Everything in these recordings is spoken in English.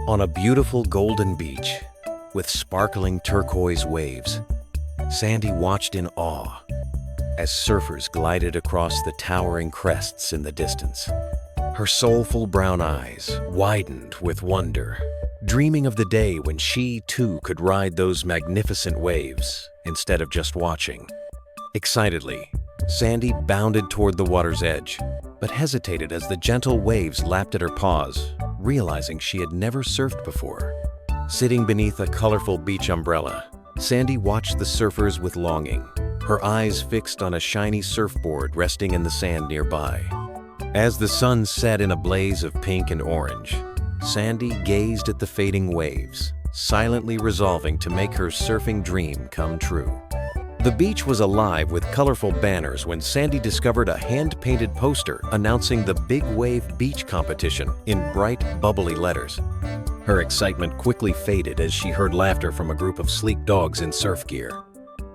On a beautiful golden beach with sparkling turquoise waves, Sandy watched in awe as surfers glided across the towering crests in the distance. Her soulful brown eyes widened with wonder, dreaming of the day when she too could ride those magnificent waves instead of just watching. Excitedly, Sandy bounded toward the water's edge, but hesitated as the gentle waves lapped at her paws, realizing she had never surfed before. Sitting beneath a colorful beach umbrella, Sandy watched the surfers with longing, her eyes fixed on a shiny surfboard resting in the sand nearby. As the sun set in a blaze of pink and orange, Sandy gazed at the fading waves, silently resolving to make her surfing dream come true. The beach was alive with colorful banners when Sandy discovered a hand-painted poster announcing the Big Wave Beach Competition in bright, bubbly letters. Her excitement quickly faded as she heard laughter from a group of sleek dogs in surf gear.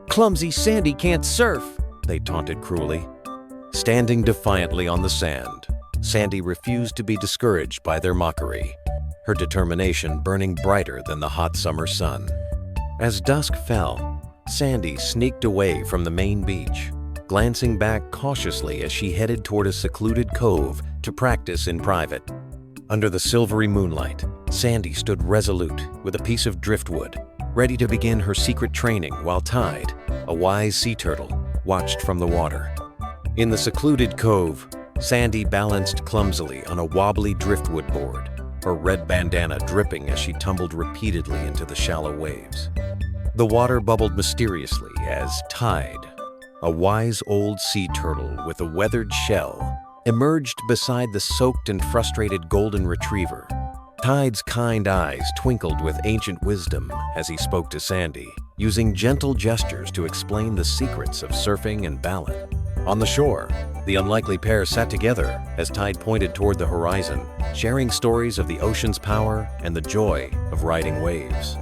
"Clumsy Sandy can't surf," they taunted cruelly. Standing defiantly on the sand, Sandy refused to be discouraged by their mockery, her determination burning brighter than the hot summer sun. As dusk fell, Sandy sneaked away from the main beach, glancing back cautiously as she headed toward a secluded cove to practice in private. Under the silvery moonlight, Sandy stood resolute with a piece of driftwood, ready to begin her secret training while Tide, a wise sea turtle, watched from the water. In the secluded cove, Sandy balanced clumsily on a wobbly driftwood board, her red bandana dripping as she tumbled repeatedly into the shallow waves. The water bubbled mysteriously as Tide, a wise old sea turtle with a weathered shell, emerged beside the soaked and frustrated golden retriever. Tide's kind eyes twinkled with ancient wisdom as he spoke to Sandy, using gentle gestures to explain the secrets of surfing and balance. On the shore, the unlikely pair sat together as Tide pointed toward the horizon, sharing stories of the ocean's power and the joy of riding waves.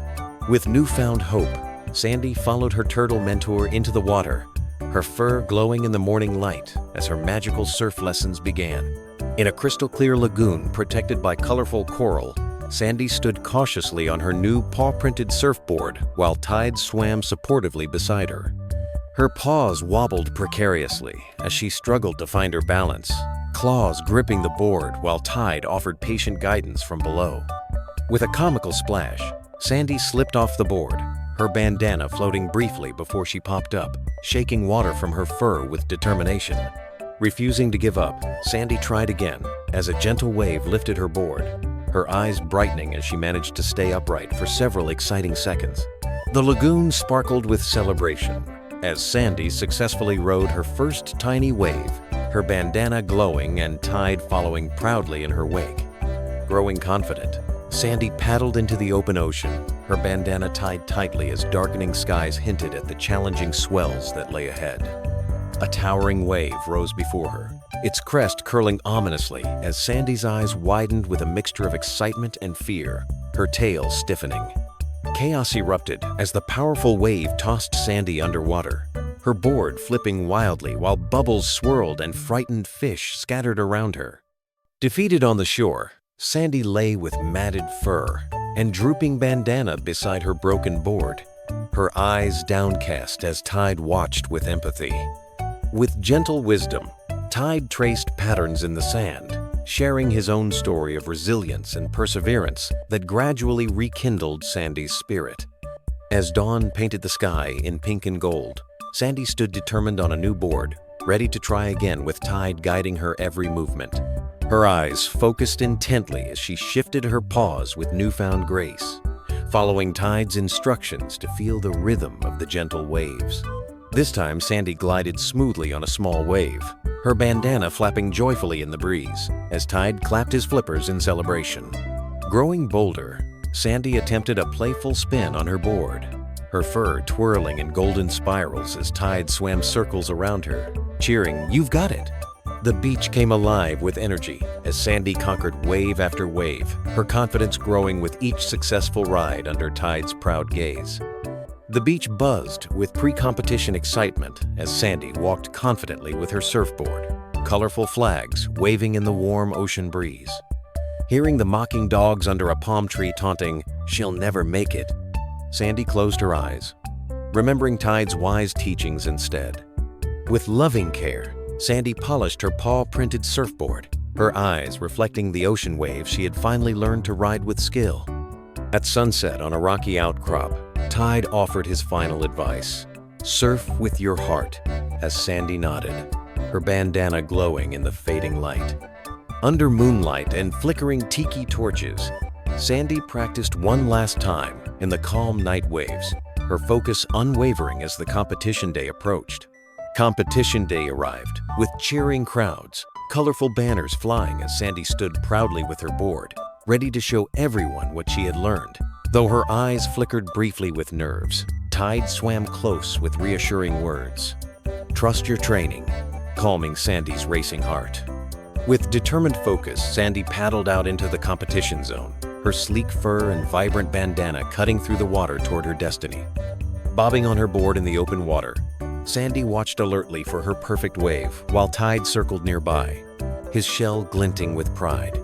With newfound hope, Sandy followed her turtle mentor into the water, her fur glowing in the morning light as her magical surf lessons began. In a crystal-clear lagoon protected by colorful coral, Sandy stood cautiously on her new paw-printed surfboard while Tide swam supportively beside her. Her paws wobbled precariously as she struggled to find her balance, claws gripping the board while Tide offered patient guidance from below. With a comical splash, Sandy slipped off the board, her bandana floating briefly before she popped up, shaking water from her fur with determination. Refusing to give up, Sandy tried again as a gentle wave lifted her board, her eyes brightening as she managed to stay upright for several exciting seconds. The lagoon sparkled with celebration as Sandy successfully rode her first tiny wave, her bandana glowing and Tide following proudly in her wake. Growing confident, Sandy paddled into the open ocean, her bandana tied tightly as darkening skies hinted at the challenging swells that lay ahead. A towering wave rose before her, its crest curling ominously as Sandy's eyes widened with a mixture of excitement and fear, her tail stiffening. Chaos erupted as the powerful wave tossed Sandy underwater, her board flipping wildly while bubbles swirled and frightened fish scattered around her. Defeated on the shore, Sandy lay with matted fur and drooping bandana beside her broken board, her eyes downcast as Tide watched with empathy. With gentle wisdom, Tide traced patterns in the sand, sharing his own story of resilience and perseverance that gradually rekindled Sandy's spirit. As dawn painted the sky in pink and gold, Sandy stood determined on a new board, ready to try again with Tide guiding her every movement. Her eyes focused intently as she shifted her paws with newfound grace, following Tide's instructions to feel the rhythm of the gentle waves. This time, Sandy glided smoothly on a small wave, her bandana flapping joyfully in the breeze as Tide clapped his flippers in celebration. Growing bolder, Sandy attempted a playful spin on her board, her fur twirling in golden spirals as Tide swam circles around her, cheering, "You've got it!" The beach came alive with energy as Sandy conquered wave after wave, her confidence growing with each successful ride under Tide's proud gaze. The beach buzzed with pre-competition excitement as Sandy walked confidently with her surfboard, colorful flags waving in the warm ocean breeze. Hearing the mocking dogs under a palm tree taunting, "She'll never make it," Sandy closed her eyes, remembering Tide's wise teachings instead. With loving care, Sandy polished her paw-printed surfboard, her eyes reflecting the ocean waves she had finally learned to ride with skill. At sunset on a rocky outcrop, Tide offered his final advice: "Surf with your heart," as Sandy nodded, her bandana glowing in the fading light. Under moonlight and flickering tiki torches, Sandy practiced one last time in the calm night waves, her focus unwavering as the competition day approached. Competition day arrived, with cheering crowds, colorful banners flying as Sandy stood proudly with her board, ready to show everyone what she had learned. Though her eyes flickered briefly with nerves, Tide swam close with reassuring words. "Trust your training," calming Sandy's racing heart. With determined focus, Sandy paddled out into the competition zone, her sleek fur and vibrant bandana cutting through the water toward her destiny. Bobbing on her board in the open water, Sandy watched alertly for her perfect wave while Tide circled nearby, his shell glinting with pride.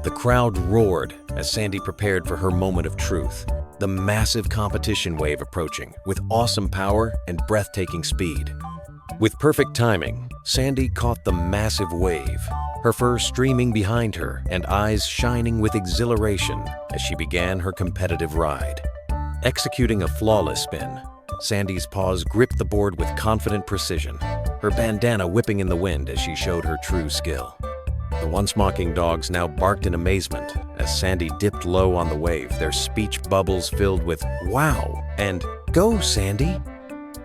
The crowd roared as Sandy prepared for her moment of truth, the massive competition wave approaching with awesome power and breathtaking speed. With perfect timing, Sandy caught the massive wave, her fur streaming behind her and eyes shining with exhilaration as she began her competitive ride. Executing a flawless spin, Sandy's paws gripped the board with confident precision, her bandana whipping in the wind as she showed her true skill. The once mocking dogs now barked in amazement as Sandy dipped low on the wave, their speech bubbles filled with "Wow!" and "Go, Sandy!"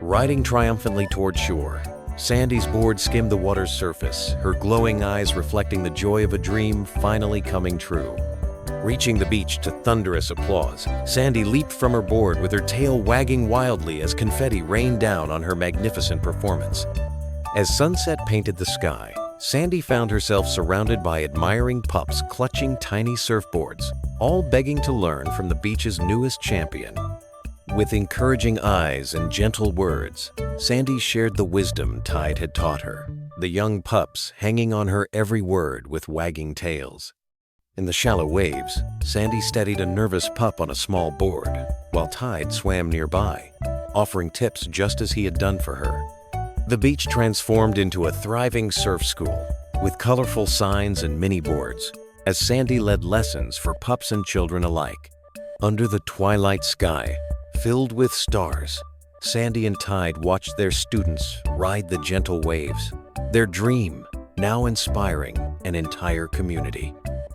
Riding triumphantly toward shore, Sandy's board skimmed the water's surface, her glowing eyes reflecting the joy of a dream finally coming true. Reaching the beach to thunderous applause, Sandy leaped from her board with her tail wagging wildly as confetti rained down on her magnificent performance. As sunset painted the sky, Sandy found herself surrounded by admiring pups clutching tiny surfboards, all begging to learn from the beach's newest champion. With encouraging eyes and gentle words, Sandy shared the wisdom Tide had taught her, the young pups hanging on her every word with wagging tails. In the shallow waves, Sandy steadied a nervous pup on a small board, while Tide swam nearby, offering tips just as he had done for her. The beach transformed into a thriving surf school, with colorful signs and mini boards, as Sandy led lessons for pups and children alike. Under the twilight sky, filled with stars, Sandy and Tide watched their students ride the gentle waves, their dream now inspiring an entire community.